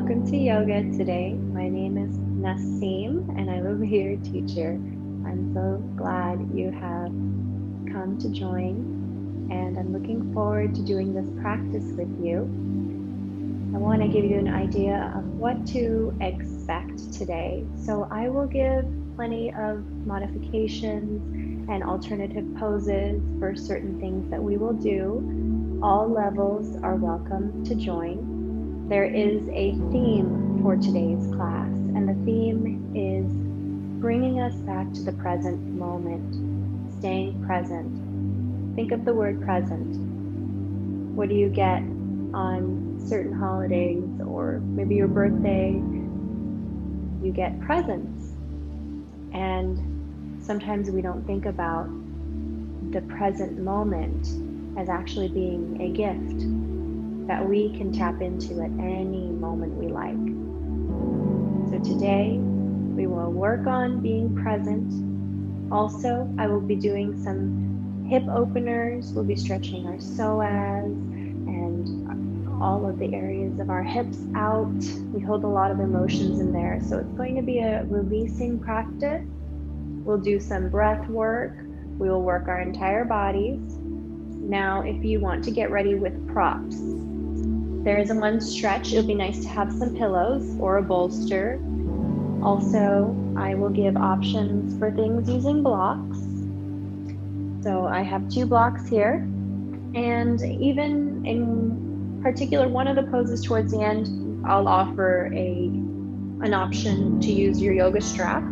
welcome to yoga today. My name is Nassim and I will be your teacher. I'm so glad you have come to join and I'm looking forward to doing this practice with you. I want to give you an idea of what to expect today. So I will give plenty of modifications and alternative poses for certain things that we will do. All levels are welcome to join. There is a theme for today's class, and the theme is bringing us back to the present moment, staying present. Think of the word present. What do you get on certain holidays or maybe your birthday? You get presents. And sometimes we don't think about the present moment as actually being a gift that we can tap into at any moment we like. So today, we will work on being present. Also, I will be doing some hip openers. We'll be stretching our psoas and all of the areas of our hips out. We hold a lot of emotions in there. So it's going to be a releasing practice. We'll do some breath work. We will work our entire bodies. Now, if you want to get ready with props, there is one stretch. It would be nice to have some pillows or a bolster. Also, I will give options for things using blocks. So I have 2 blocks here. And even in particular, one of the poses towards the end, I'll offer an option to use your yoga strap.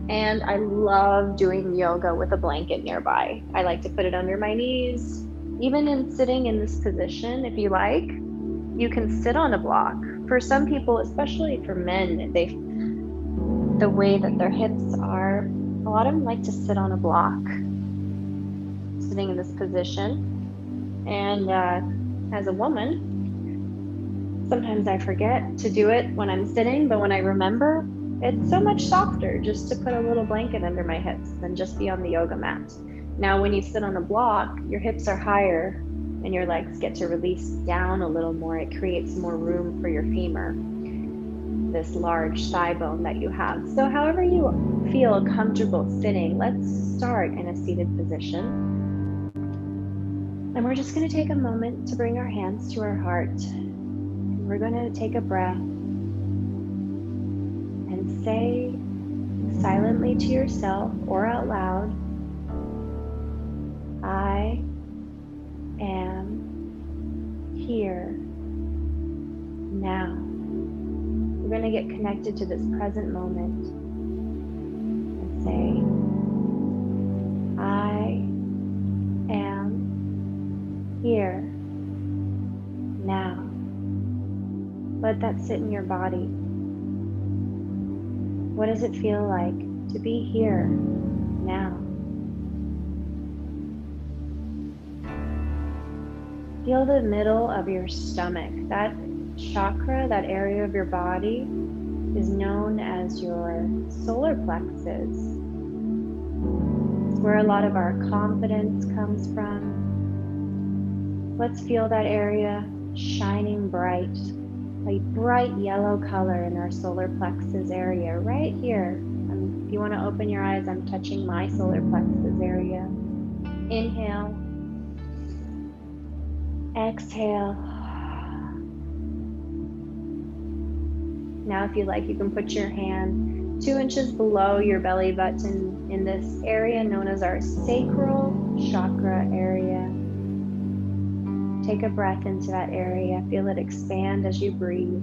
And I love doing yoga with a blanket nearby. I like to put it under my knees. Even in sitting in this position, if you like, you can sit on a block. For some people, especially for men, the way that their hips are, a lot of them like to sit on a block, sitting in this position. And as a woman, sometimes I forget to do it when I'm sitting, but when I remember, it's so much softer just to put a little blanket under my hips than just be on the yoga mat. Now, when you sit on a block, your hips are higher and your legs get to release down a little more. It creates more room for your femur, this large thigh bone that you have. So however you feel comfortable sitting, let's start in a seated position. And we're just going to take a moment to bring our hands to our heart. And we're going to take a breath and say silently to yourself or out loud, I am here now. We're going to get connected to this present moment and say, I am here now. Let that sit in your body. What does it feel like to be here now? Feel the middle of your stomach. That chakra, that area of your body, is known as your solar plexus. It's where a lot of our confidence comes from. Let's feel that area shining bright, a bright yellow color in our solar plexus area, right here. If you want to open your eyes, I'm touching my solar plexus area. Inhale. Exhale. Now, if you like, you can put your hand 2 inches below your belly button in this area known as our sacral chakra area. Take a breath into that area. Feel it expand as you breathe.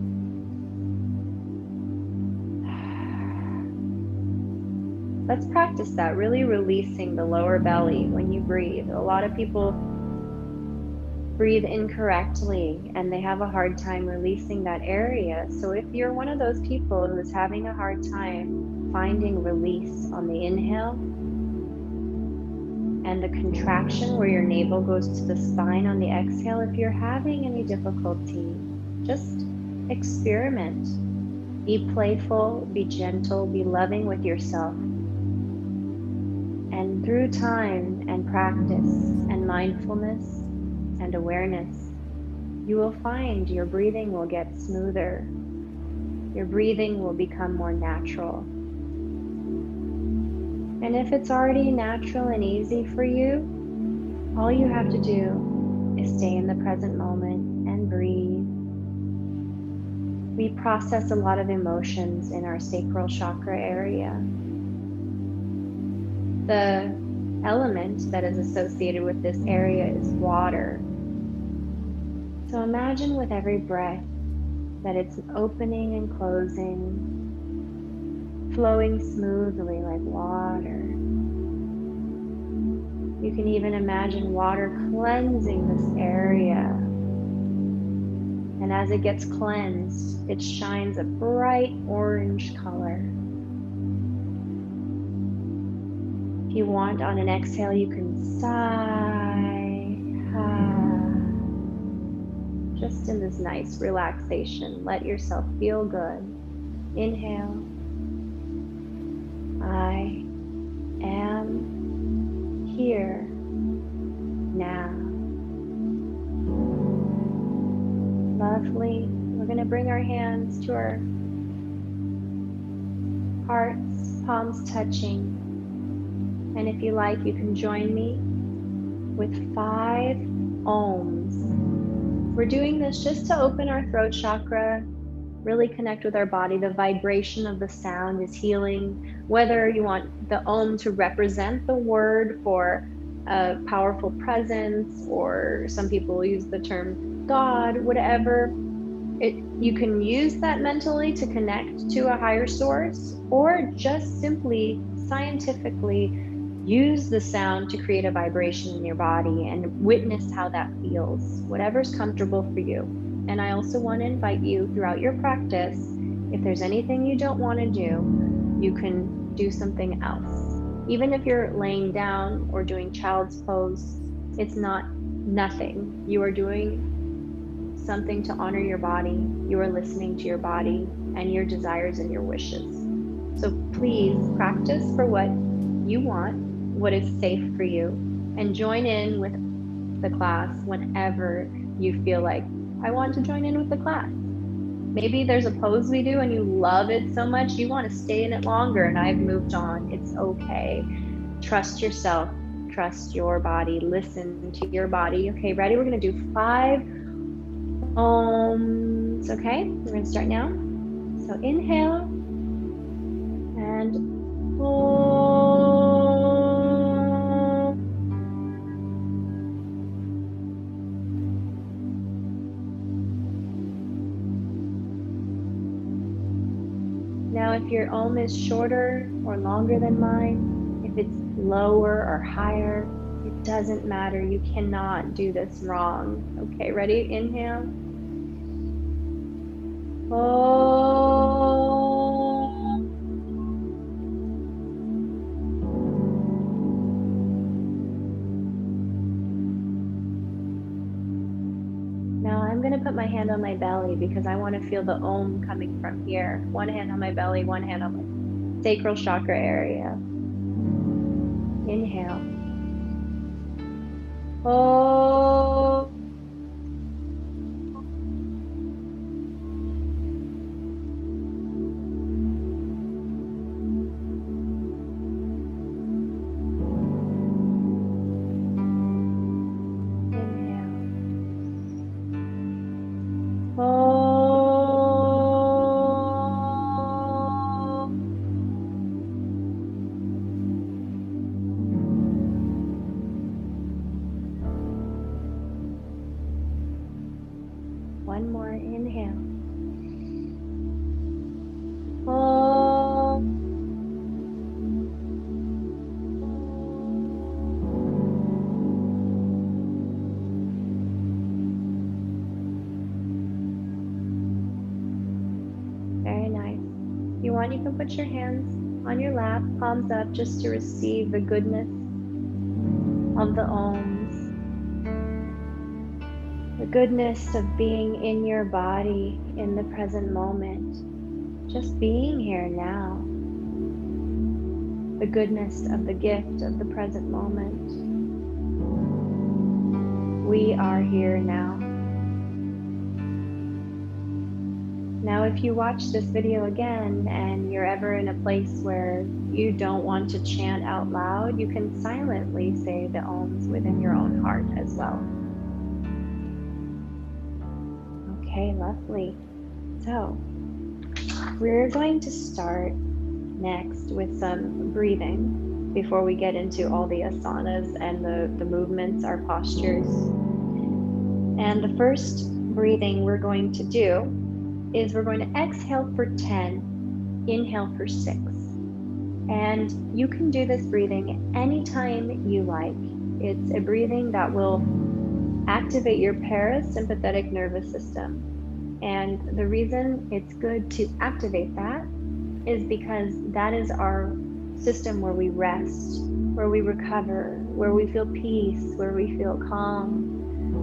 Let's practice that, really releasing the lower belly when you breathe. A lot of people breathe incorrectly and they have a hard time releasing that area. So if you're one of those people who's having a hard time finding release on the inhale and the contraction where your navel goes to the spine on the exhale, if you're having any difficulty, just experiment. Be playful, be gentle, be loving with yourself. And through time and practice and mindfulness and awareness, you will find your breathing will get smoother Your breathing will become more natural. And if it's already natural and easy for you, all you have to do is stay in the present moment and breathe. We process a lot of emotions in our sacral chakra area. The element that is associated with this area is water. So imagine with every breath that it's opening and closing, flowing smoothly like water. You can even imagine water cleansing this area. And as it gets cleansed, it shines a bright orange color. If you want, on an exhale, you can sigh, just in this nice relaxation. Let yourself feel good. Inhale. I am here now. Lovely. We're going to bring our hands to our hearts, palms touching. And if you like, you can join me with 5 ohms. We're doing this just to open our throat chakra, really connect with our body. The vibration of the sound is healing. Whether you want the Om to represent the word for a powerful presence, or some people use the term God, whatever, you can use that mentally to connect to a higher source, or just simply scientifically use the sound to create a vibration in your body and witness how that feels, whatever's comfortable for you. And I also want to invite you throughout your practice, if there's anything you don't want to do, you can do something else. Even if you're laying down or doing child's pose, it's not nothing. You are doing something to honor your body. You are listening to your body and your desires and your wishes. So please practice for what you want, what is safe for you, and join in with the class whenever you feel like, I want to join in with the class. Maybe there's a pose we do and you love it so much, you want to stay in it longer, and I've moved on. It's okay. Trust yourself, trust your body, listen to your body. Okay, ready? We're going to do 5 ohms. Okay, we're going to start now. So inhale and Om. Now, if your Om is shorter or longer than mine, if it's lower or higher, it doesn't matter. You cannot do this wrong. Okay, ready? Inhale. Om. Now I'm going to put my hand on my belly because I want to feel the Om coming from here. One hand on my belly, one hand on my sacral chakra area. Inhale. Om. One more inhale. Om. Very nice. If you want, you can put your hands on your lap, palms up, just to receive the goodness of the Oms. The goodness of being in your body in the present moment, just being here now. The goodness of the gift of the present moment. We are here now. Now, if you watch this video again and you're ever in a place where you don't want to chant out loud, you can silently say the Oms within your own heart as well. Okay, lovely. So, we're going to start next with some breathing before we get into all the asanas and the movements, our postures. And the first breathing we're going to do is we're going to exhale for 10, inhale for 6. And you can do this breathing anytime you like. It's a breathing that will activate your parasympathetic nervous system. And the reason it's good to activate that is because that is our system where we rest, where we recover, where we feel peace, where we feel calm.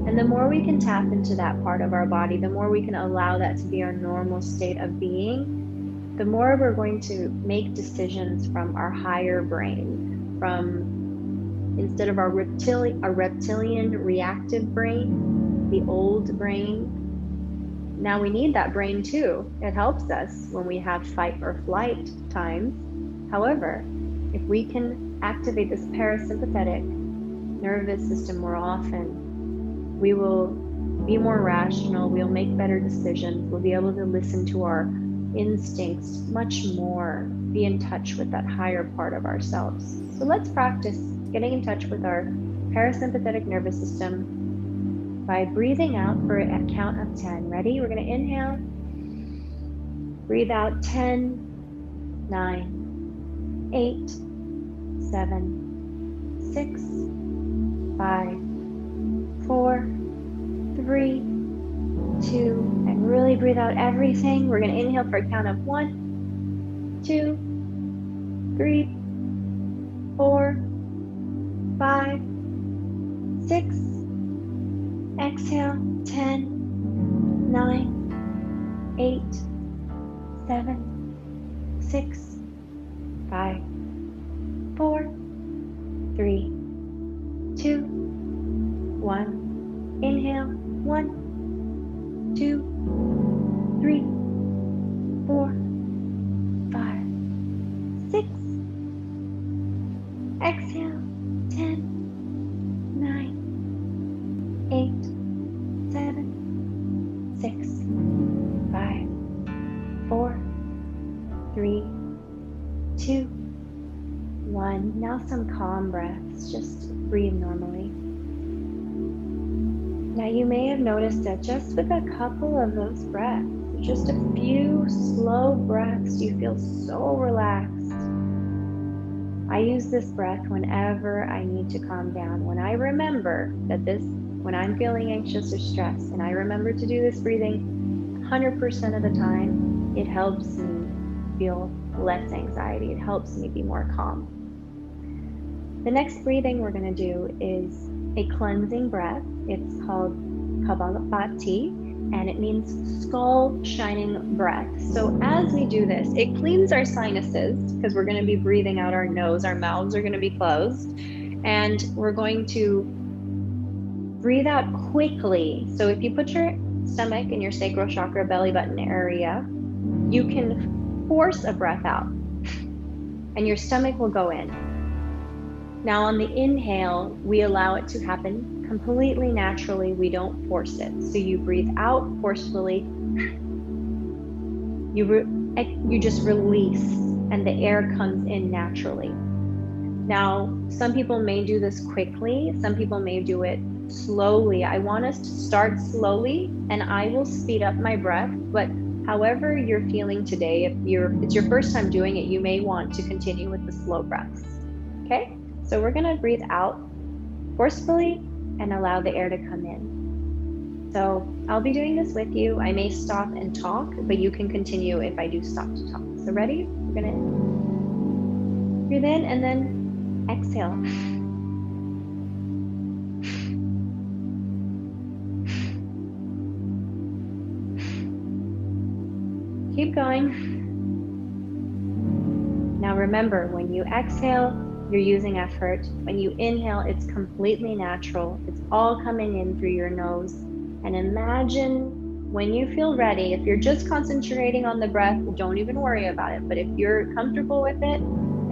And the more we can tap into that part of our body, the more we can allow that to be our normal state of being, the more we're going to make decisions from our higher brain, from instead of our reptilian reactive brain, the old brain. Now we need that brain too. It helps us when we have fight or flight times. However, if we can activate this parasympathetic nervous system more often, we will be more rational, we'll make better decisions, we'll be able to listen to our instincts much more, be in touch with that higher part of ourselves. So let's practice getting in touch with our parasympathetic nervous system by breathing out for a count of 10. Ready? We're going to inhale, breathe out 10, 9, 8, 7, 6, 5, 4, 3, 2, and really breathe out everything. We're going to inhale for a count of 1, 2, 3, 4, 5, 6. Exhale, 10, 9, 8, 7, 6, 5, 4, 3, 2, 1. Inhale, 1, 2, 3, 4, 5, 6. Exhale, 10, 9, 8, 7, 6, 5, 4, 3, 2, 1. Now some calm breaths. Just breathe normally. Now you may have noticed that just with a couple of those breaths, just a few slow breaths, you feel so relaxed. I use this breath whenever I need to calm down. When I remember that when I'm feeling anxious or stressed, and I remember to do this breathing 100% of the time, it helps me feel less anxiety. It helps me be more calm. The next breathing we're going to do is a cleansing breath. It's called Kapalabhati, and it means skull shining breath. So as we do this, it cleans our sinuses because we're going to be breathing out our nose. Our mouths are going to be closed, and we're going to breathe out quickly. So if you put your stomach in your sacral chakra belly button area, you can force a breath out, and your stomach will go in. Now on the inhale, we allow it to happen completely naturally. We don't force it. So you breathe out forcefully. You just release, and the air comes in naturally. Now, some people may do this quickly. Some people may do it slowly. I want us to start slowly, and I will speed up my breath. But however you're feeling today, if it's your first time doing it, you may want to continue with the slow breaths. Okay? So we're going to breathe out forcefully and allow the air to come in. So I'll be doing this with you. I may stop and talk, but you can continue if I do stop to talk. So ready? We're going to breathe in and then exhale. Keep going. Now remember, when you exhale, you're using effort. When you inhale, it's completely natural. It's all coming in through your nose. And imagine When you feel ready, if you're just concentrating on the breath, don't even worry about it. But if you're comfortable with it,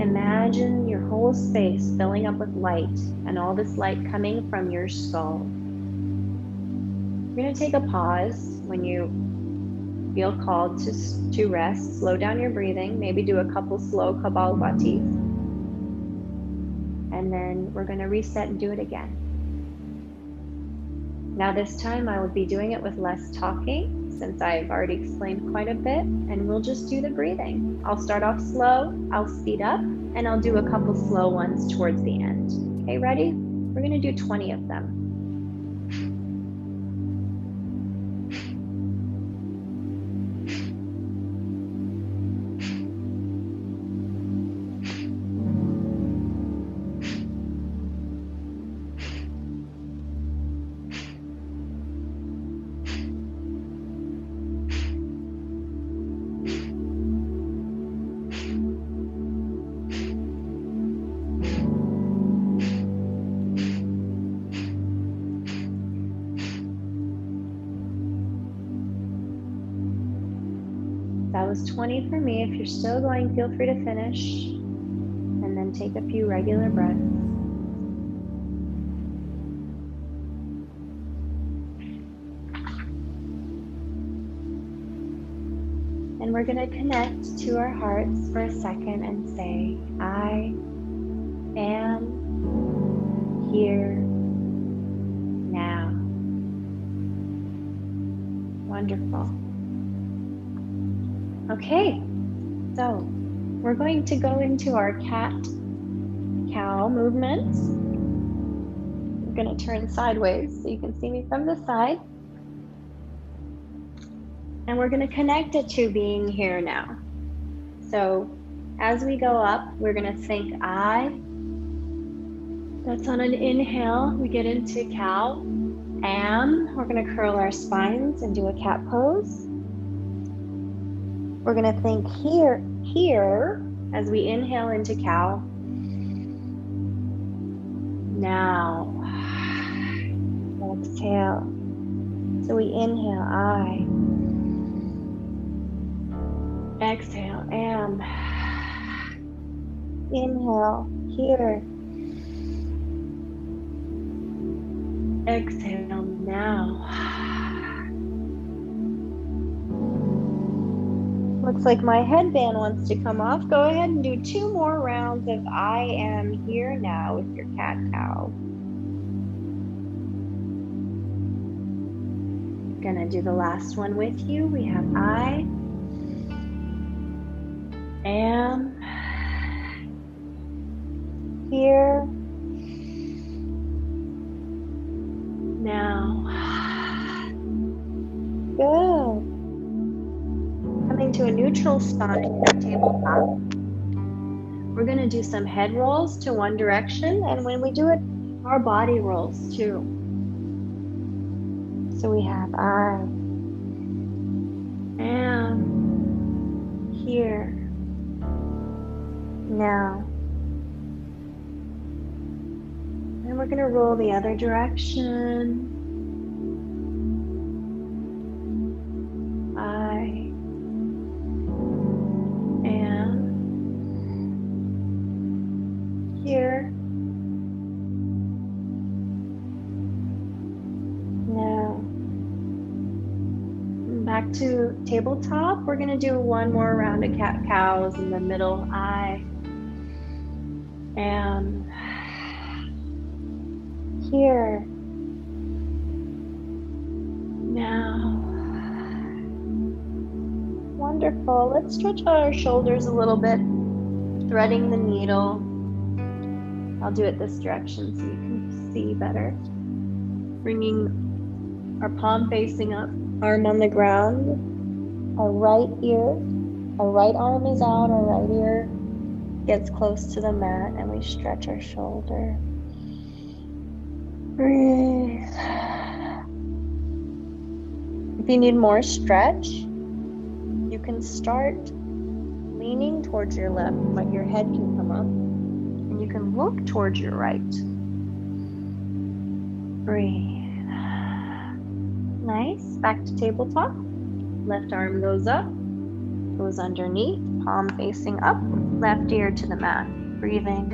imagine your whole space filling up with light and all this light coming from your skull. You're going to take a pause when you feel called to rest. Slow down your breathing, maybe do a couple slow Kapalabhatis. And then we're going to reset and do it again. Now this time I will be doing it with less talking since I've already explained quite a bit, and we'll just do the breathing. I'll start off slow, I'll speed up, and I'll do a couple slow ones towards the end. Okay, ready? We're going to do 20 of them. That was 20 for me. If you're still going, feel free to finish and then take a few regular breaths. And we're going to connect to our hearts for a second and say, I am here now. Wonderful. Okay, so we're going to go into our cat-cow movements. I'm going to turn sideways so you can see me from the side. And we're going to connect it to being here now. So as we go up, we're going to think I. That's on an inhale. We get into cow. Am. We're going to curl our spines and do a cat pose. We're going to think here, as we inhale into cow. Now, exhale. So we inhale, I. Exhale, am. Inhale, here. Exhale, now. Looks like my headband wants to come off. Go ahead and do 2 more rounds of I am here now with your cat-cow. Gonna do the last one with you. We have I am here now. Good. Coming to a neutral spine in our tabletop. We're going to do some head rolls to one direction, and when we do it, our body rolls too. So we have I am here now. And we're going to roll the other direction. I am here now. Back to tabletop. We're going to do one more round of cat-cows in the middle. I am here now. Wonderful. Let's stretch out our shoulders a little bit, threading the needle. I'll do it this direction so you can see better. Bringing our palm facing up, arm on the ground. Our right ear, our right arm is out, our right ear gets close to the mat, and we stretch our shoulder. Breathe. If you need more stretch, you can start leaning towards your left, but your head can come up, and you can look towards your right. Breathe. Nice. Back to tabletop. Left arm goes up, goes underneath, palm facing up, left ear to the mat. Breathing.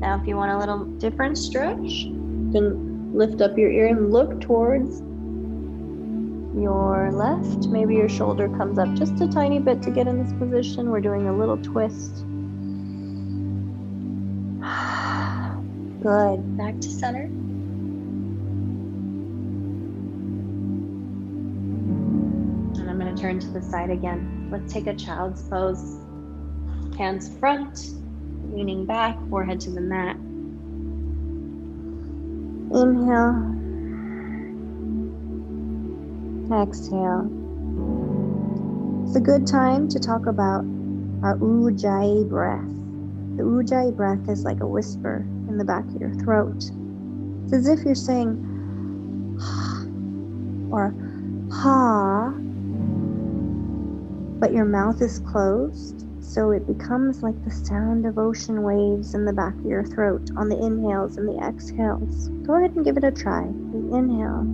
Now, if you want a little different stretch, you can lift up your ear and look towards your left. Maybe your shoulder comes up just a tiny bit to get in this position. We're doing a little twist. Good. Back to center. And I'm going to turn to the side again. Let's take a child's pose. Hands front, leaning back, forehead to the mat. Inhale. Exhale. It's a good time to talk about our Ujjayi breath. The Ujjayi breath is like a whisper in the back of your throat. It's as if you're saying or ha, but your mouth is closed, so it becomes like the sound of ocean waves in the back of your throat on the inhales and the exhales. Go ahead and give it a try. We inhale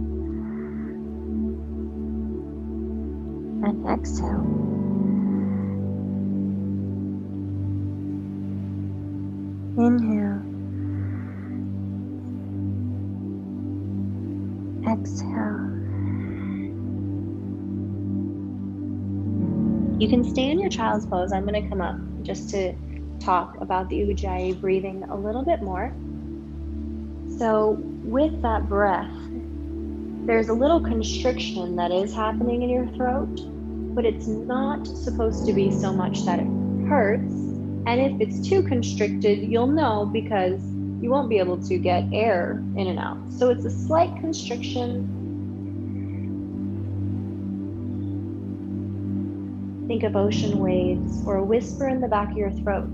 and exhale. Inhale. Exhale. You can stay in your child's pose. I'm going to come up just to talk about the Ujjayi breathing a little bit more. So with that breath, there's a little constriction that is happening in your throat, but it's not supposed to be so much that it hurts. And if it's too constricted, you'll know because you won't be able to get air in and out. So it's a slight constriction. Think of ocean waves or a whisper in the back of your throat.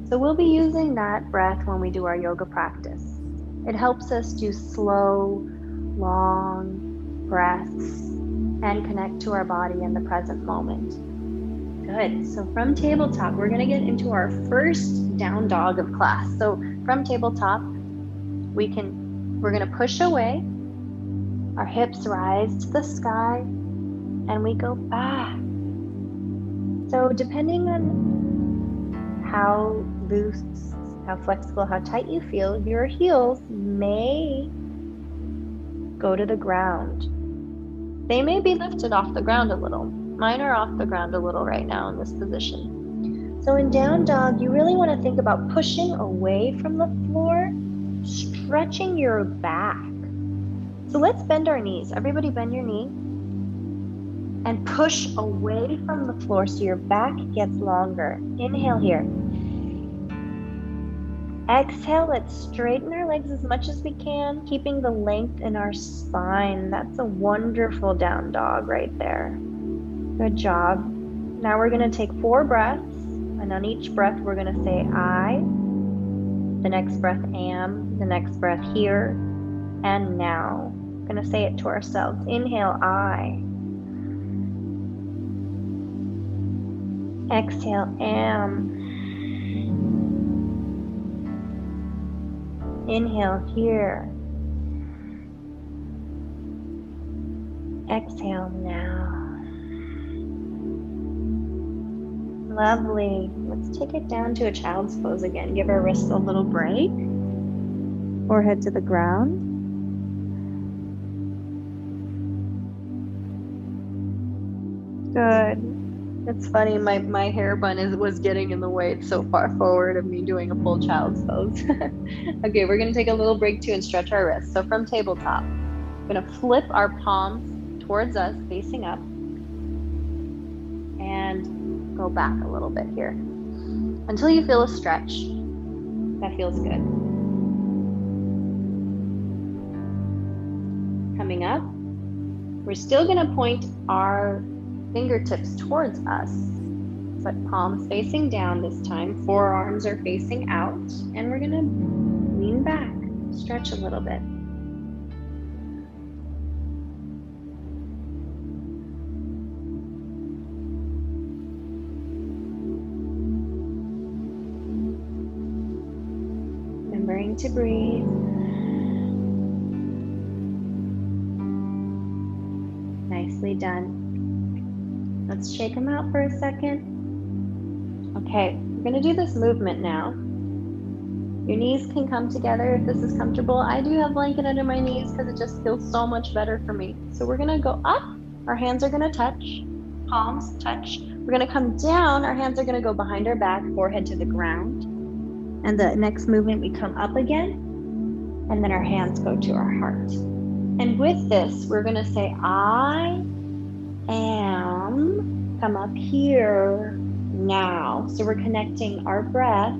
So we'll be using that breath when we do our yoga practice. It helps us do slow, long breaths and connect to our body in the present moment. Good. So from tabletop, we're going to get into our first down dog of class. So from tabletop, we're going to push away. Our hips rise to the sky and we go back. So depending on how loose, how flexible, how tight you feel, your heels may go to the ground. They may be lifted off the ground a little. Mine are off the ground a little right now in this position. So in down dog, you really want to think about pushing away from the floor, stretching your back. So let's bend our knees. Everybody bend your knee and push away from the floor so your back gets longer. Inhale here. Exhale, let's straighten our legs as much as we can, keeping the length in our spine. That's a wonderful down dog right there. Good job. Now we're going to take 4 breaths, and on each breath we're going to say I, the next breath am, the next breath here, and now. We're going to say it to ourselves. Inhale, I. Exhale, am. Inhale, here. Exhale, now. Lovely. Let's take it down to a child's pose again. Give our wrists a little break. Forehead to the ground. Good. It's funny, my hair bun was getting in the way. It's so far forward of me doing a full child's pose. Okay, we're going to take a little break too and stretch our wrists. So from tabletop, we're going to flip our palms towards us, facing up, and go back a little bit here until you feel a stretch. That feels good. Coming up, we're still going to point our fingertips towards us, but palms facing down this time. Forearms are facing out, and we're going to lean back, stretch a little bit. remembering to breathe. Nicely done. Let's shake them out for a second. Okay, we're going to do this movement now. Your knees can come together if this is comfortable. I do have blanket under my knees because it just feels so much better for me. So we're going to go up. Our hands are going to touch. Palms touch. We're going to come down. Our hands are going to go behind our back, forehead to the ground. And the next movement, we come up again. And then our hands go to our heart. And with this, we're going to say, I am, come up here now. So we're connecting our breath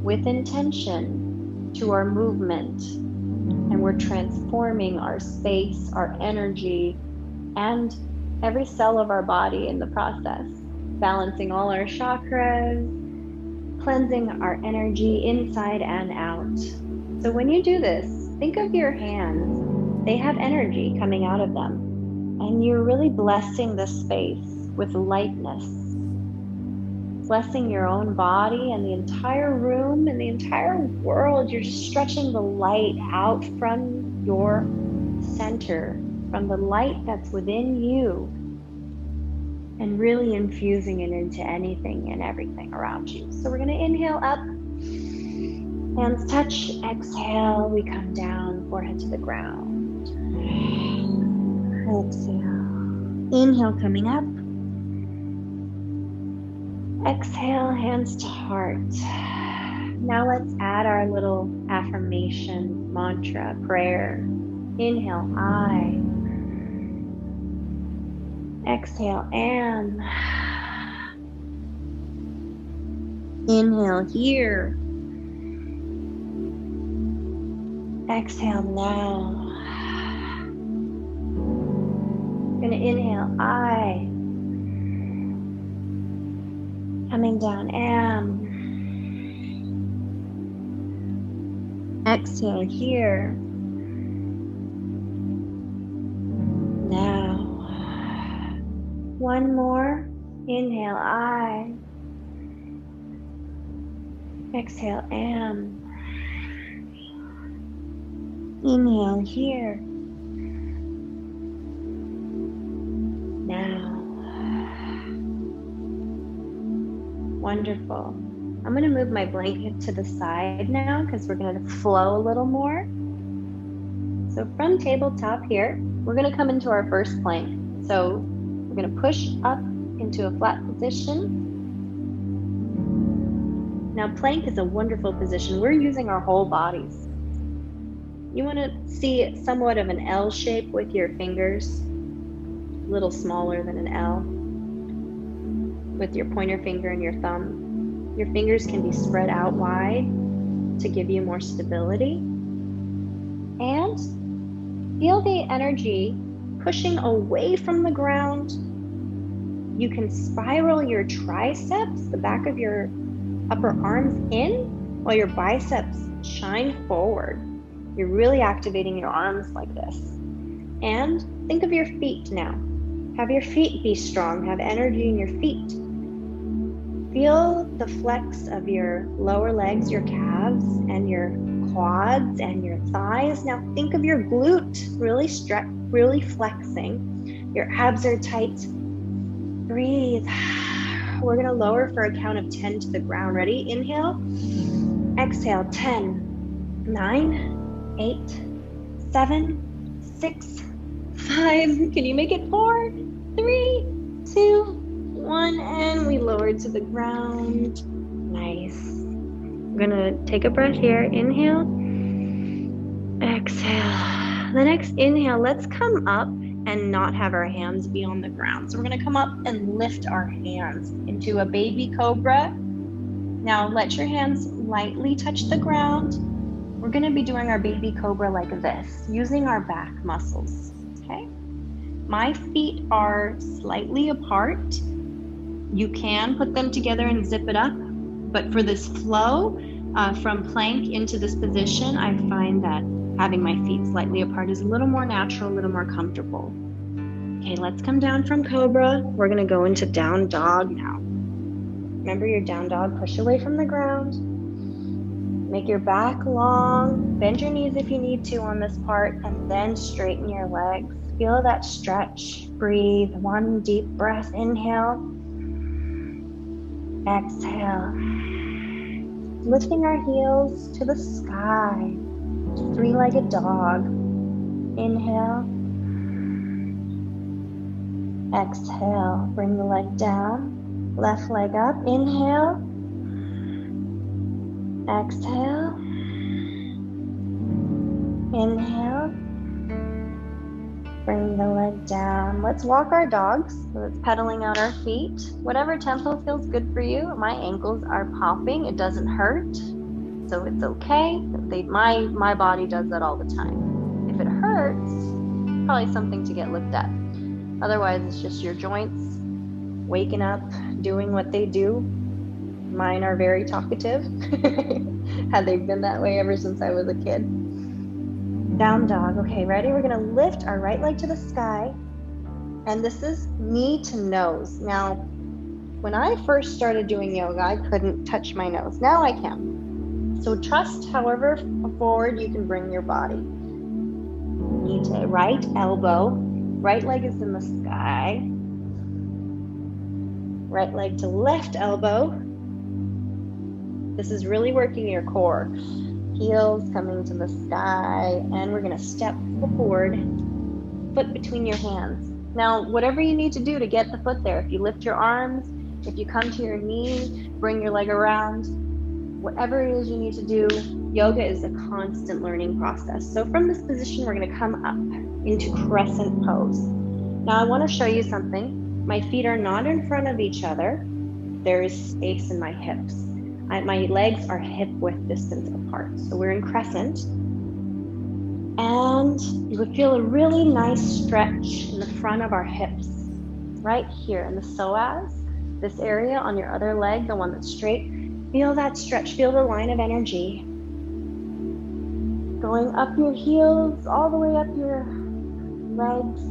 with intention to our movement. And we're transforming our space, our energy, and every cell of our body in the process. Balancing all our chakras, cleansing our energy inside and out. So when you do this, think of your hands. They have energy coming out of them. And you're really blessing the space with lightness. Blessing your own body and the entire room and the entire world. You're just stretching the light out from your center, from the light that's within you, and really infusing it into anything and everything around you. So we're going to inhale up, hands touch, exhale, we come down, forehead to the ground. Exhale. Inhale, coming up. Exhale, hands to heart. Now let's add our little affirmation, mantra, prayer. Inhale, I. Exhale, am. Inhale, here. Exhale, now. Gonna inhale, I. Coming down, am. Exhale, here. Now. One more. Inhale, I. Exhale, am. Inhale, here. Now. Wonderful. I'm going to move my blanket to the side now because we're going to flow a little more. So from tabletop here, we're going to come into our first plank. So we're going to push up into a flat position. Now plank is a wonderful position. We're using our whole bodies. You want to see somewhat of an L shape with your fingers, a little smaller than an L, with your pointer finger and your thumb. Your fingers can be spread out wide to give you more stability. And feel the energy pushing away from the ground. You can spiral your triceps, the back of your upper arms in, while your biceps shine forward. You're really activating your arms like this. And think of your feet now. Have your feet be strong, have energy in your feet. Feel the flex of your lower legs, your calves, and your quads and your thighs. Now think of your glute really flexing. Your abs are tight. Breathe. We're gonna lower for a count of 10 to the ground. Ready? Inhale. Exhale. 10, 9, 8, 7, 6, 5. Can you make it 4, 3, 2, 1, and we lower to the ground. Nice. I'm gonna take a breath here. Inhale. Exhale. The next inhale, let's come up and not have our hands be on the ground. So we're gonna come up and lift our hands into a baby cobra. Now let your hands lightly touch the ground. We're gonna be doing our baby cobra like this, using our back muscles, okay? My feet are slightly apart. You can put them together and zip it up, but for this flow from plank into this position, I find that having my feet slightly apart is a little more natural, a little more comfortable. Okay, let's come down from cobra. We're gonna go into down dog now. Remember your down dog, push away from the ground. Make your back long, bend your knees if you need to on this part, and then straighten your legs. Feel that stretch. Breathe. One deep breath. Inhale. Exhale. Lifting our heels to the sky. Three-legged dog. Inhale. Exhale. Bring the leg down. Left leg up. Inhale. Exhale. Inhale. Bring the leg down. Let's walk our dogs. So it's pedaling out our feet. Whatever tempo feels good for you. My ankles are popping. It doesn't hurt. So it's okay. My body does that all the time. If it hurts, probably something to get looked at. Otherwise, it's just your joints waking up, doing what they do. Mine are very talkative. Had they been that way ever since I was a kid. Down dog. Okay, ready? We're gonna lift our right leg to the sky. And this is knee to nose. Now, when I first started doing yoga, I couldn't touch my nose. Now I can. So trust however forward you can bring your body. Knee to right elbow. Right leg is in the sky. Right leg to left elbow. This is really working your core. Heels coming to the sky, and we're gonna step forward, foot between your hands. Now, whatever you need to do to get the foot there, if you lift your arms, if you come to your knee, bring your leg around, whatever it is you need to do, yoga is a constant learning process. So from this position, we're gonna come up into Crescent Pose. Now I wanna show you something. My feet are not in front of each other. There is space in my hips. My legs are hip width distance apart. So we're in crescent. And you would feel a really nice stretch in the front of our hips. Right here in the psoas, this area on your other leg, the one that's straight. Feel that stretch, feel the line of energy. Going up your heels, all the way up your legs,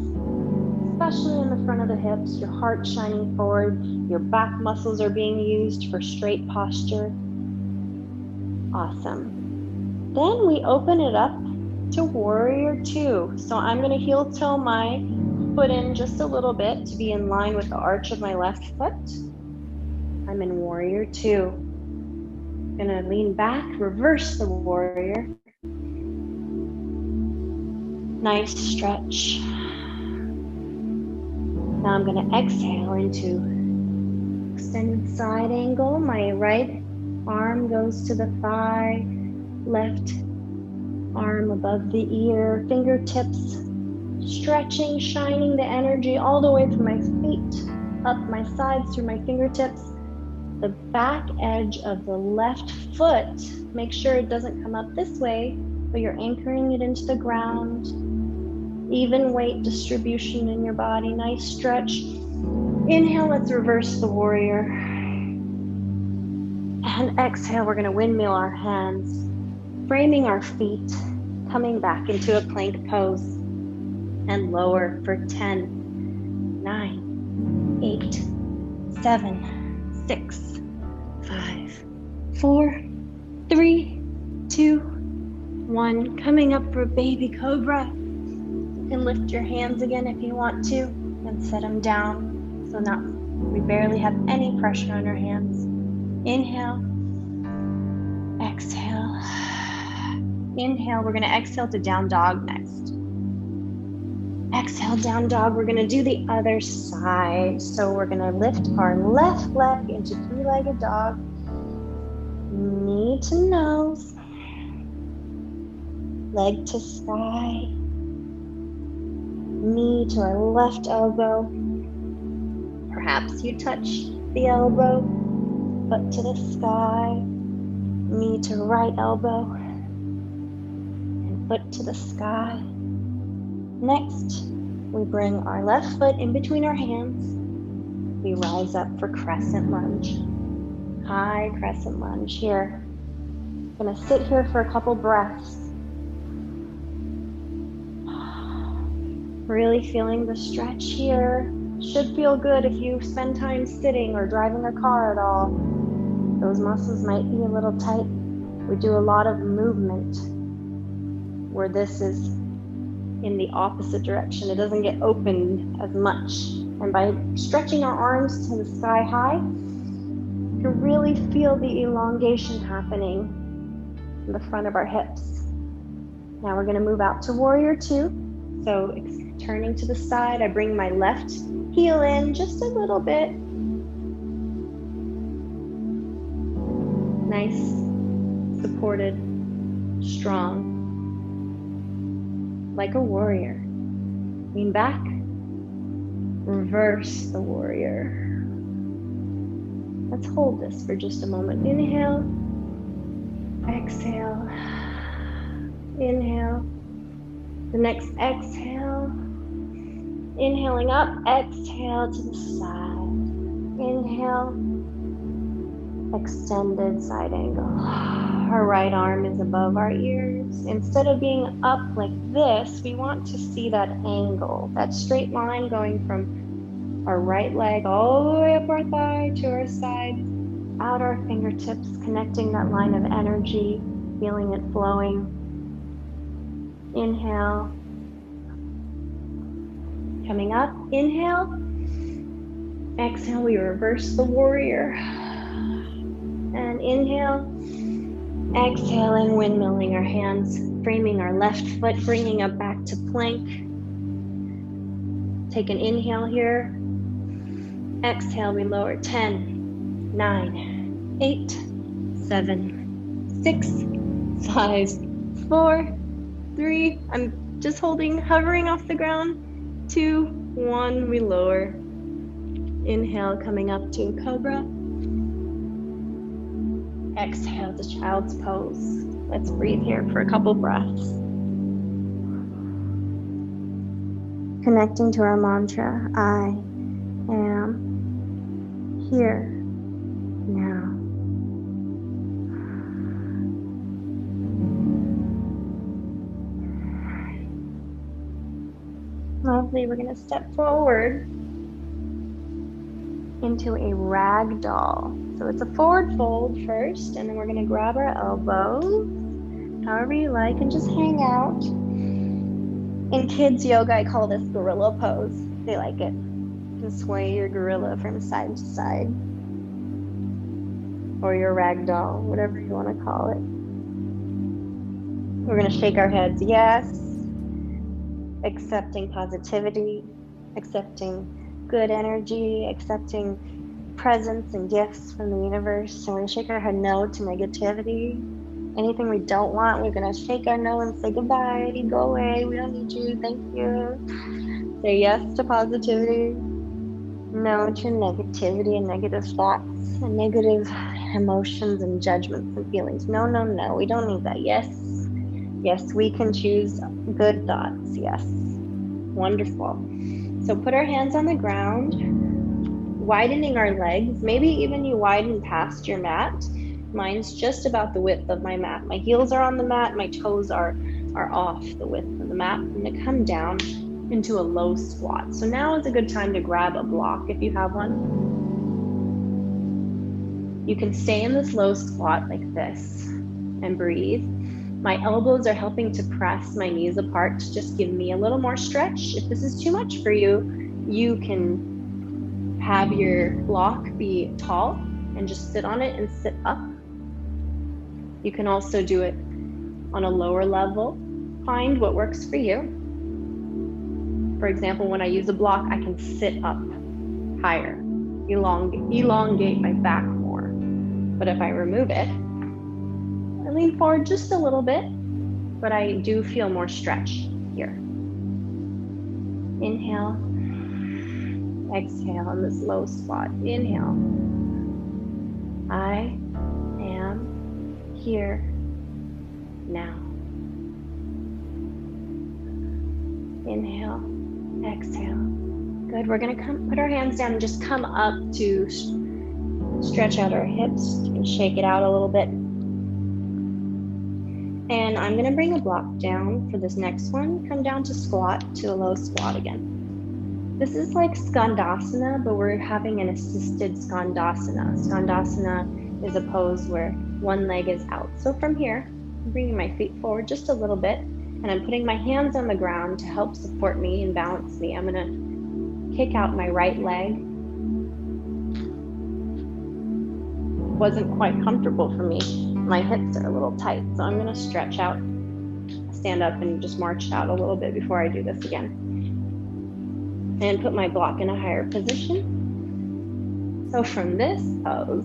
especially in the front of the hips, your heart shining forward, your back muscles are being used for straight posture. Awesome. Then we open it up to Warrior Two. So I'm gonna heel toe my foot in just a little bit to be in line with the arch of my left foot. I'm in Warrior Two. Gonna lean back, reverse the warrior. Nice stretch. Now I'm gonna exhale into extended side angle. My right arm goes to the thigh, left arm above the ear, fingertips stretching, shining the energy all the way from my feet, up my sides through my fingertips. The back edge of the left foot, make sure it doesn't come up this way, but you're anchoring it into the ground. Even weight distribution in your body, nice stretch. Inhale, let's reverse the warrior. And exhale, we're gonna windmill our hands, framing our feet, coming back into a plank pose, and lower for 10, 9, 8, 7, 6, 5, 4, 3, 2, 1. Coming up for baby cobra. You can lift your hands again if you want to and set them down so we barely have any pressure on our hands. Inhale, exhale, inhale. We're going to exhale to down dog next. Exhale, down dog. We're going to do the other side. So we're going to lift our left leg into three-legged dog, knee to nose, leg to sky, knee to our left elbow. Perhaps you touch the elbow, foot to the sky, knee to right elbow, and foot to the sky. Next, we bring our left foot in between our hands. We rise up for crescent lunge. High crescent lunge here. I'm gonna sit here for a couple breaths. Really feeling the stretch here. Should feel good if you spend time sitting or driving a car at all. Those muscles might be a little tight. We do a lot of movement where this is in the opposite direction. It doesn't get opened as much. And by stretching our arms to the sky high, you can really feel the elongation happening in the front of our hips. Now we're going to move out to Warrior Two. So turning to the side, I bring my left heel in just a little bit. Nice, supported, strong, like a warrior. Lean back, reverse the warrior. Let's hold this for just a moment. Inhale, exhale, inhale. The next exhale, inhaling up, exhale to the side. Inhale, extended side angle. Our right arm is above our ears. Instead of being up like this, we want to see that angle, that straight line going from our right leg all the way up our thigh to our side, out our fingertips, connecting that line of energy, feeling it flowing. Inhale. Coming up, inhale. Exhale, we reverse the warrior. And inhale. Exhaling, windmilling our hands, framing our left foot, bringing up back to plank. Take an inhale here. Exhale, we lower 10, 9, 8, 7, 6, 5, 4, 3. I'm just hovering off the ground. 2, 1, we lower. Inhale, coming up to Cobra. Exhale to Child's Pose. Let's breathe here for a couple breaths. Connecting to our mantra, I am here now. Lovely, we're going to step forward into a rag doll. So it's a forward fold first, and then we're going to grab our elbows, however you like, and just hang out. In kids yoga, I call this gorilla pose. They like it. You can sway your gorilla from side to side, or your rag doll, whatever you want to call it. We're going to shake our heads, yes, accepting positivity, accepting good energy, accepting presents and gifts from the universe. So we're going to shake our head no to negativity. Anything we don't want, we're going to shake our no and say goodbye, go away, we don't need you, thank you. Say yes to positivity, no to negativity and negative thoughts and negative emotions and judgments and feelings. No, no, no, we don't need that. Yes, yes, we can choose good thoughts. Yes, wonderful. So put our hands on the ground, widening our legs. Maybe even you widen past your mat. Mine's just about the width of my mat. My heels are on the mat, my toes are off the width of the mat. I'm gonna come down into a low squat. So now is a good time to grab a block if you have one. You can stay in this low squat like this and breathe. My elbows are helping to press my knees apart to just give me a little more stretch. If this is too much for you, you can have your block be tall and just sit on it and sit up. You can also do it on a lower level. Find what works for you. For example, when I use a block, I can sit up higher, elongate my back more. But if I remove it, I lean forward just a little bit, but I do feel more stretch here. Inhale, exhale in this low squat. Inhale. I am here now. Inhale, exhale. Good, we're gonna put our hands down and just come up to stretch out our hips and shake it out a little bit. And I'm gonna bring a block down for this next one. Come down to squat, to a low squat again. This is like Skandasana, but we're having an assisted Skandasana. Skandasana is a pose where one leg is out. So from here, I'm bringing my feet forward just a little bit, and I'm putting my hands on the ground to help support me and balance me. I'm gonna kick out my right leg. Wasn't quite comfortable for me. My hips are a little tight, so I'm gonna stretch out, stand up, and just march out a little bit before I do this again. And put my block in a higher position. So from this pose,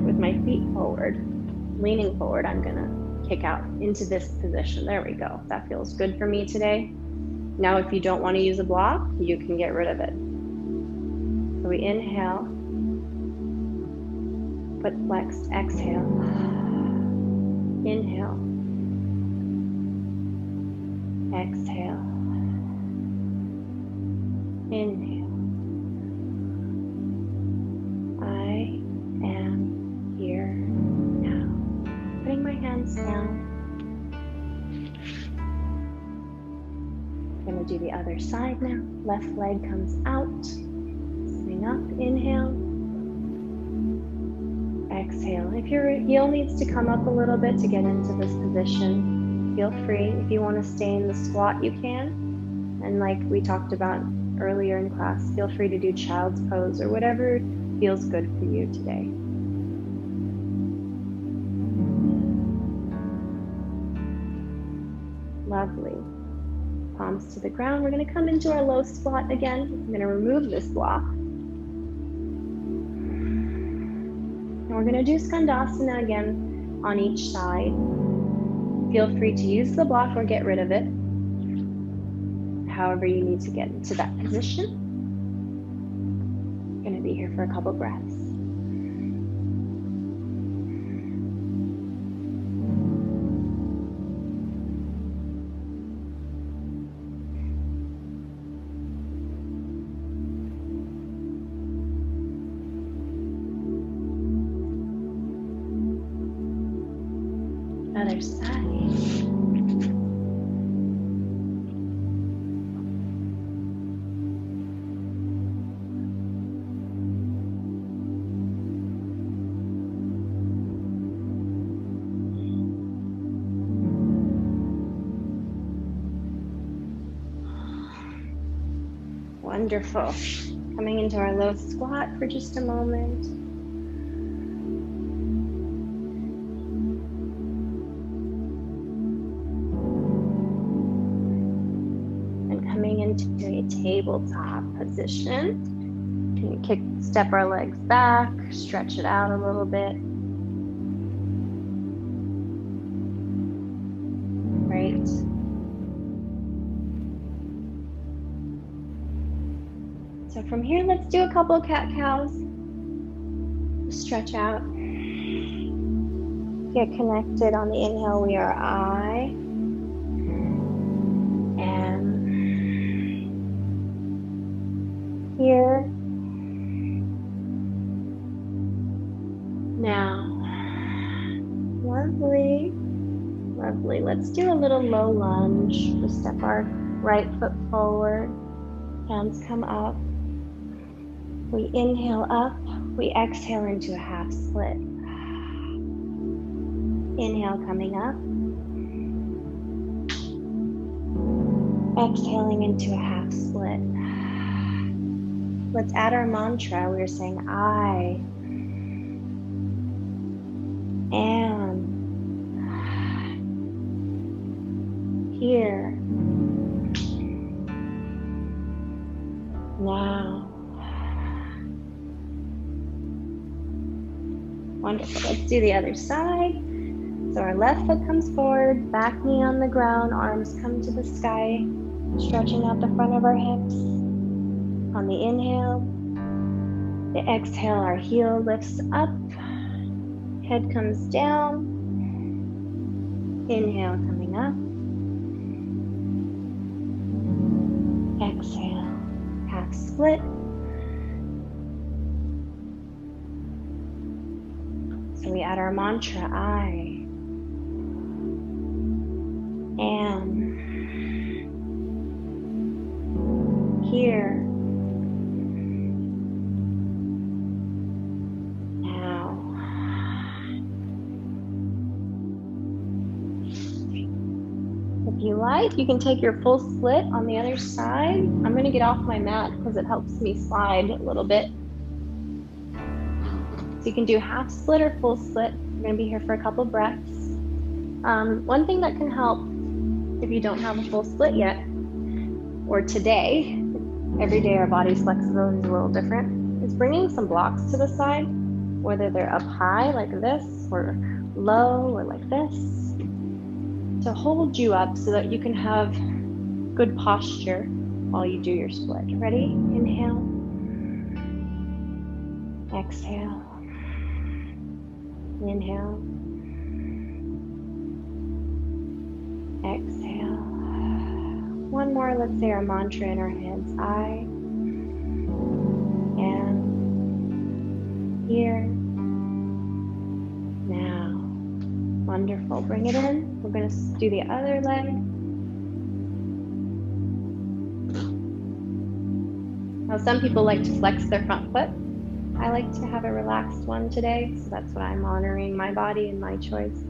with my feet forward, leaning forward, I'm gonna kick out into this position. There we go. That feels good for me today. Now, if you don't want to use a block, you can get rid of it. So we inhale, foot flexed, exhale, inhale, exhale, inhale. I am here now. Putting my hands down. I'm going to do the other side now. Left leg comes out. Swing up, inhale. Exhale. If your heel needs to come up a little bit to get into this position, feel free. If you want to stay in the squat, you can. And like we talked about earlier in class, feel free to do child's pose or whatever feels good for you today. Lovely. Palms to the ground. We're going to come into our low squat again. I'm going to remove this block. And we're going to do Skandasana again on each side. Feel free to use the block or get rid of it, however you need to get into that position. I'm going to be here for a couple breaths. Other side. Wonderful. Coming into our low squat for just a moment. And coming into a tabletop position. Can you step our legs back, stretch it out a little bit. Great. So from here, let's do a couple of cat-cows. Stretch out. Get connected on the inhale. We are I am here now. Lovely. Lovely. Let's do a little low lunge. Just step our right foot forward. Hands come up. We inhale up, we exhale into a half split. Inhale coming up. Exhaling into a half split. Let's add our mantra. We're saying, I am here now. Wonderful. Let's do the other side. So our left foot comes forward, back knee on the ground, arms come to the sky, stretching out the front of our hips. On the inhale, the exhale, our heel lifts up, head comes down. Inhale coming up. Exhale, half split. So we add our mantra, I am here now. you like. You can take your full split on the other side. I'm going to get off my mat because it helps me slide a little bit. So you can do half split or full split. We're going to be here for a couple breaths. One thing that can help if you don't have a full split yet, or today, every day our body's flexibility is a little different, is bringing some blocks to the side, whether they're up high like this or low or like this, to hold you up so that you can have good posture while you do your split. Ready? Inhale. Exhale. Inhale. Exhale. One more, let's say our mantra in our heads. I am here now. Wonderful. Bring it in. We're going to do the other leg. Now, some people like to flex their front foot. I like to have a relaxed one today, so that's what I'm honoring, my body and my choice.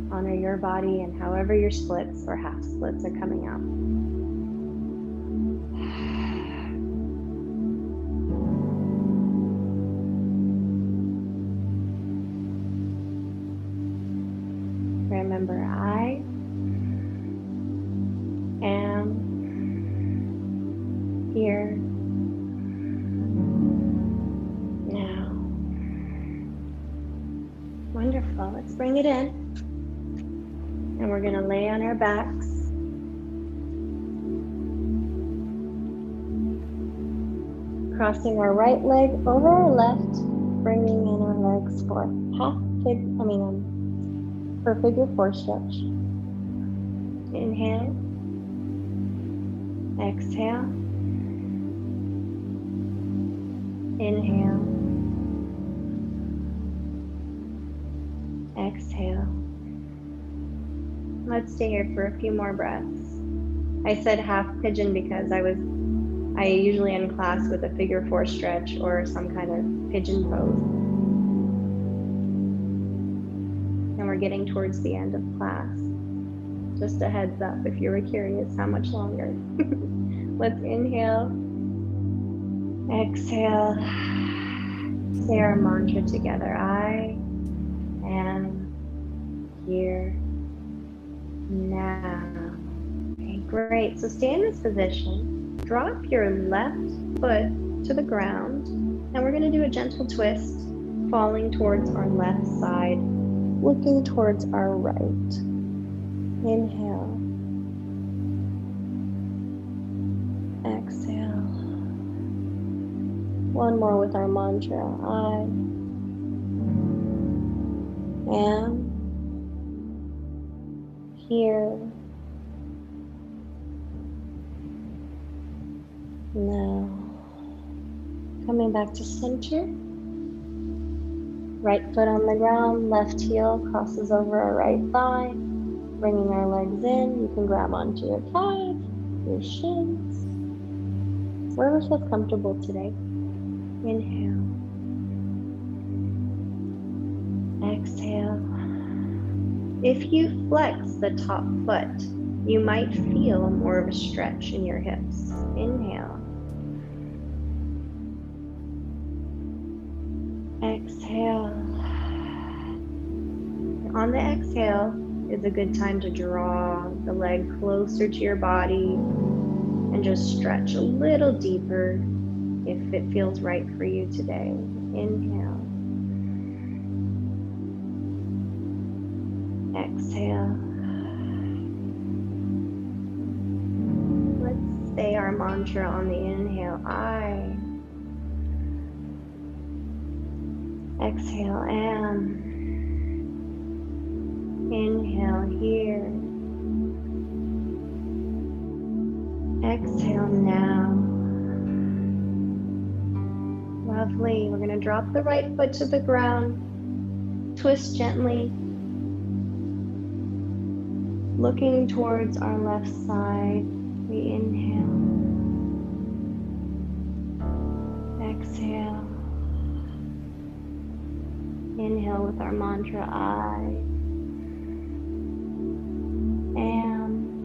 Honor your body and however your splits or half splits are coming out. Remember, I am here now. Wonderful. Let's bring it in. And we're going to lay on our backs. Crossing our right leg over our left, bringing in our legs for for figure four stretch. Inhale. Exhale. Inhale. Exhale. Let's stay here for a few more breaths. I said half pigeon because I usually end class with a figure four stretch or some kind of pigeon pose. And we're getting towards the end of class. Just a heads up if you were curious how much longer. Let's inhale. Exhale. Say our mantra together. I am here now. Okay, great. So stay in this position. Drop your left foot to the ground. And we're going to do a gentle twist, falling towards our left side, looking towards our right. Inhale. Exhale. One more with our mantra. I am here now. Coming back to center. Right foot on the ground, left heel crosses over our right thigh. Bringing our legs in. You can grab onto your calves, your shins, wherever feels comfortable today. Inhale. Exhale. If you flex the top foot, you might feel more of a stretch in your hips. Inhale. Exhale. On the exhale is a good time to draw the leg closer to your body and just stretch a little deeper if it feels right for you today. Inhale. Exhale. Let's say our mantra on the inhale. I. Exhale, am. Inhale here. Exhale now. Lovely. We're going to drop the right foot to the ground. Twist gently. Looking towards our left side. We inhale. Exhale. Inhale with our mantra, I am.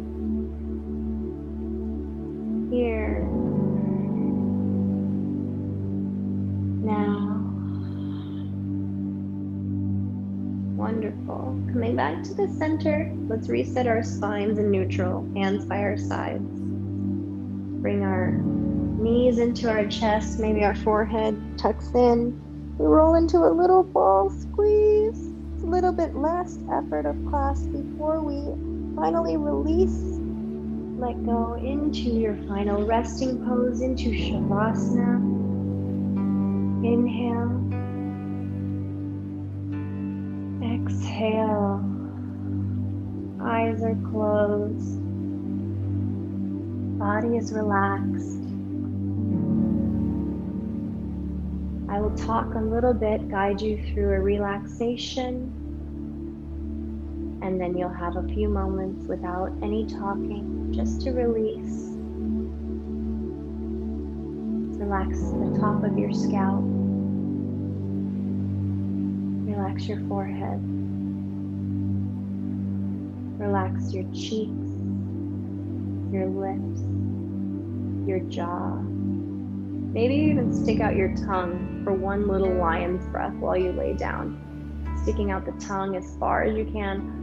Now, wonderful. Coming back to the center, let's reset our spines in neutral, hands by our sides. Bring our knees into our chest, maybe our forehead tucks in. We roll into a little ball squeeze. It's a little bit less effort of class before we finally release. Let go into your final resting pose, into Shavasana. Inhale. Exhale. Eyes are closed. Body is relaxed. I will talk a little bit, guide you through a relaxation, and then you'll have a few moments without any talking, just to release. Relax the top of your scalp. Relax your forehead. Relax your cheeks, your lips, your jaw. Maybe even stick out your tongue for one little lion's breath while you lay down. Sticking out the tongue as far as you can.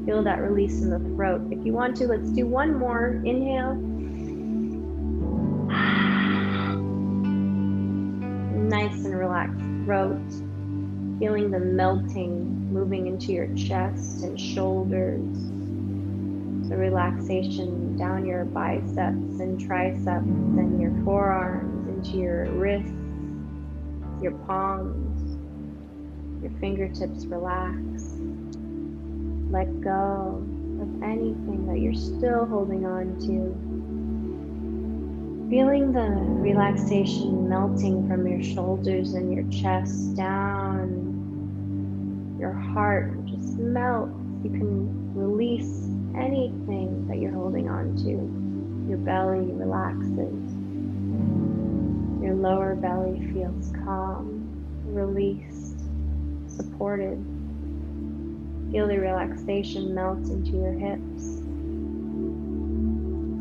Feel that release in the throat. If you want to, let's do one more. Inhale. Nice and relaxed throat. Feeling the melting moving into your chest and shoulders. The relaxation down your biceps and triceps and your forearms into your wrists, your palms, your fingertips relax. Let go of anything that you're still holding on to. Feeling the relaxation melting from your shoulders and your chest down. Your heart just melts. You can release anything that you're holding on to. Your belly relaxes. Your lower belly feels calm, released, supported. Feel the relaxation melt into your hips,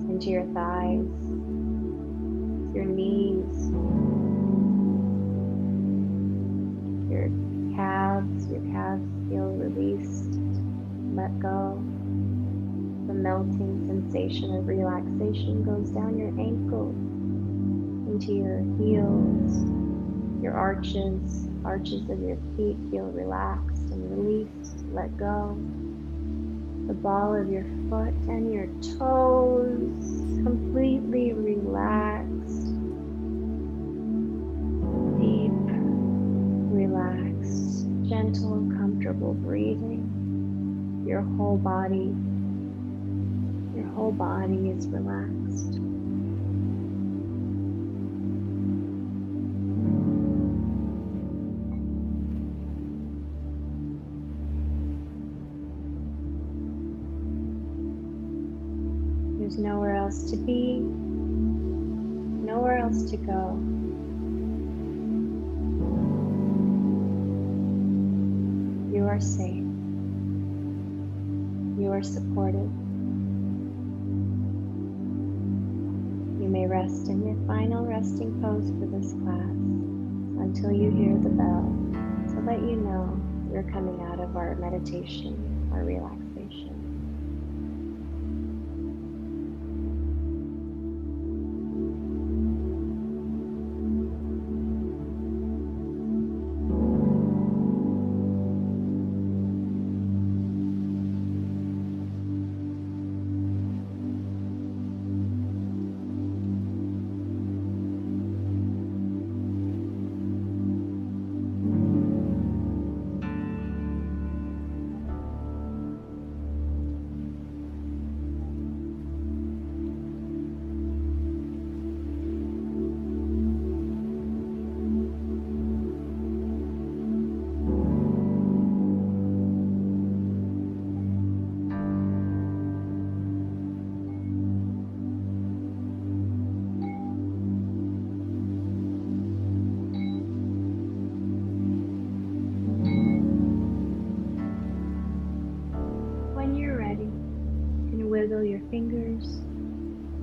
into your thighs, your knees, your calves. Your calves feel released, let go. The melting sensation of relaxation goes down your ankles, into your heels, your arches of your feet feel relaxed and released, let go. The ball of your foot and your toes completely relaxed, deep, relaxed, gentle, comfortable breathing. Your whole body is relaxed. There's nowhere else to be, nowhere else to go. You are safe. You are supported. You may rest in your final resting pose for this class until you hear the bell to let you know you're coming out of our meditation, our relaxation. Wiggle your fingers,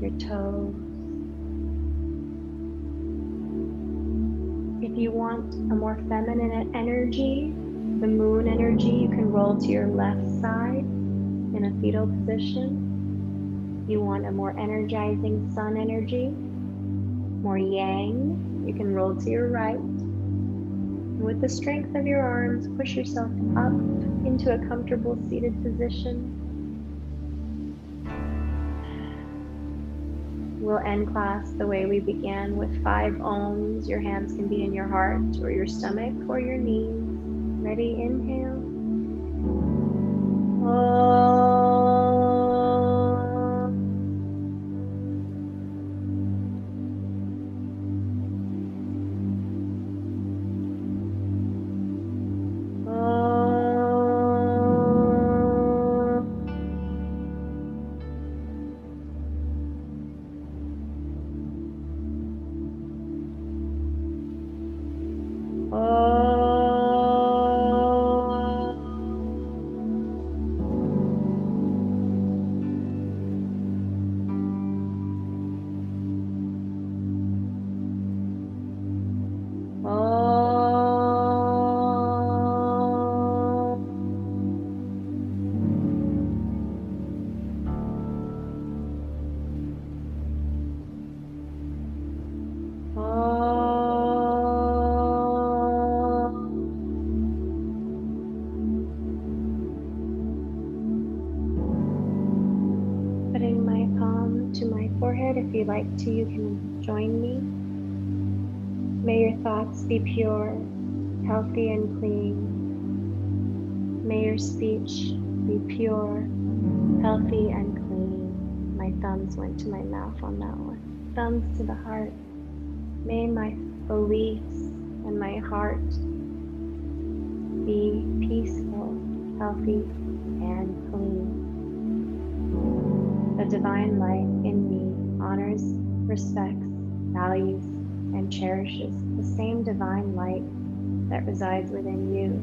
your toes, you want a more feminine energy, the moon energy, you can roll to your left side in a fetal position. You want a more energizing sun energy, more yang, you can roll to your right. And with the strength of your arms, push yourself up into a comfortable seated position. We'll end class the way we began with 5 ohms. Your hands can be in your heart or your stomach or your knees. Ready? Inhale. Putting my palm to my forehead. If you'd like to, you can join me. May your thoughts be pure, healthy, and clean. May your speech be pure, healthy, and clean. My thumbs went to my mouth on that one. Thumbs to the heart. May my beliefs and my heart be peaceful, healthy, and clean. The divine light in me honors, respects, values, and cherishes the same divine light that resides within you.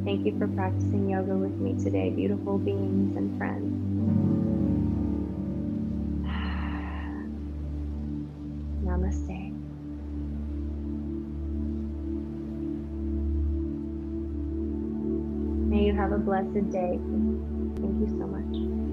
Thank you for practicing yoga with me today, beautiful beings and friends. Namaste. May you have a blessed day. Thank you so much.